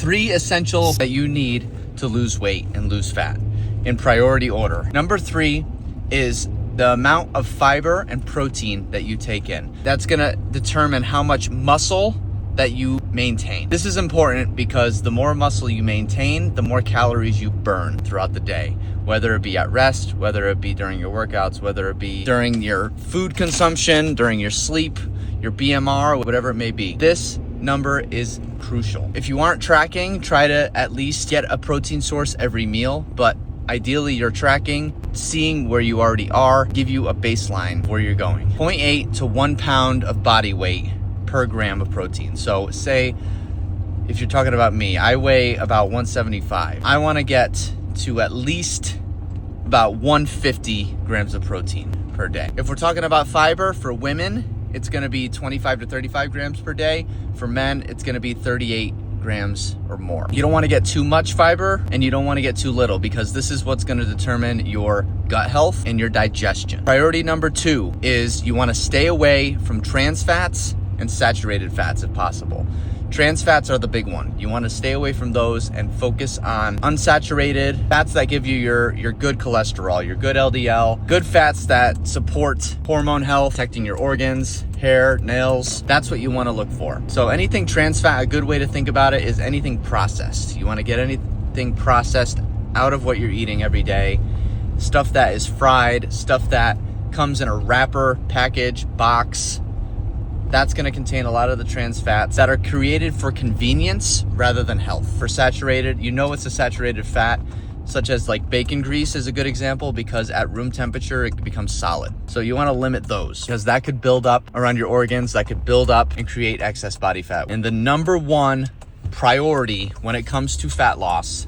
3 essentials that you need to lose weight and lose fat in priority order. Number 3 is the amount of fiber and protein that you take in. That's gonna determine how much muscle that you maintain. This is important because the more muscle you maintain, the more calories you burn throughout the day, whether it be at rest, whether it be during your workouts, whether it be during your food consumption, during your sleep, your BMR, whatever it may be. This number is crucial. If you aren't tracking, try to at least get a protein source every meal, but ideally you're tracking, seeing where you already are, give you a baseline where you're going. 0.8 to 1 pound of body weight per gram of protein. So say if you're talking about me, I weigh about 175. I want to get to at least about 150 grams of protein per day. If we're talking about fiber for women, it's going to be 25 to 35 grams per day. For men, it's going to be 38 grams or more. You don't want to get too much fiber and you don't want to get too little, because this is what's going to determine your gut health and your digestion. Priority number 2 is you want to stay away from trans fats and saturated fats if possible. Trans fats are the big one. You want to stay away from those and focus on unsaturated fats that give you your good cholesterol, your good LDL, good fats that support hormone health, protecting your organs, hair, nails. That's what you want to look for. So anything trans fat, a good way to think about it is anything processed. You want to get anything processed out of what you're eating every day. Stuff that is fried, stuff that comes in a wrapper, package, box. That's going to contain a lot of the trans fats that are created for convenience rather than health. For saturated, you know it's a saturated fat, such as like bacon grease is a good example, because at room temperature, it becomes solid. So you want to limit those, because that could build up around your organs, that could build up and create excess body fat. And the number 1 priority when it comes to fat loss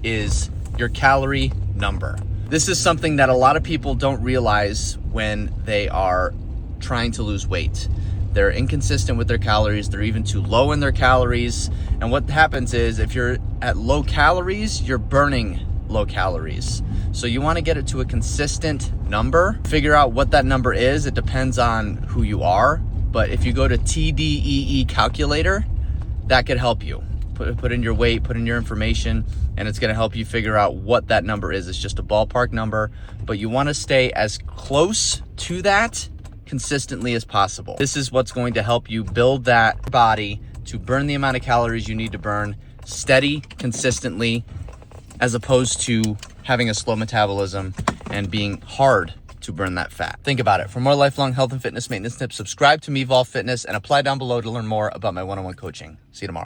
is your calorie number. This is something that a lot of people don't realize when they are trying to lose weight. They're inconsistent with their calories. They're even too low in their calories. And what happens is if you're at low calories, you're burning low calories. So you want to get it to a consistent number. Figure out what that number is. It depends on who you are. But if you go to TDEE calculator, that could help you. Put in your weight, put in your information, and it's going to help you figure out what that number is. It's just a ballpark number, but you want to stay as close to that consistently as possible. This is what's going to help you build that body to burn the amount of calories you need to burn steady, consistently, as opposed to having a slow metabolism and being hard to burn that fat. Think about it. For more lifelong health and fitness maintenance tips, subscribe to Mevolve Fitness and apply down below to learn more about my one-on-one coaching. See you tomorrow.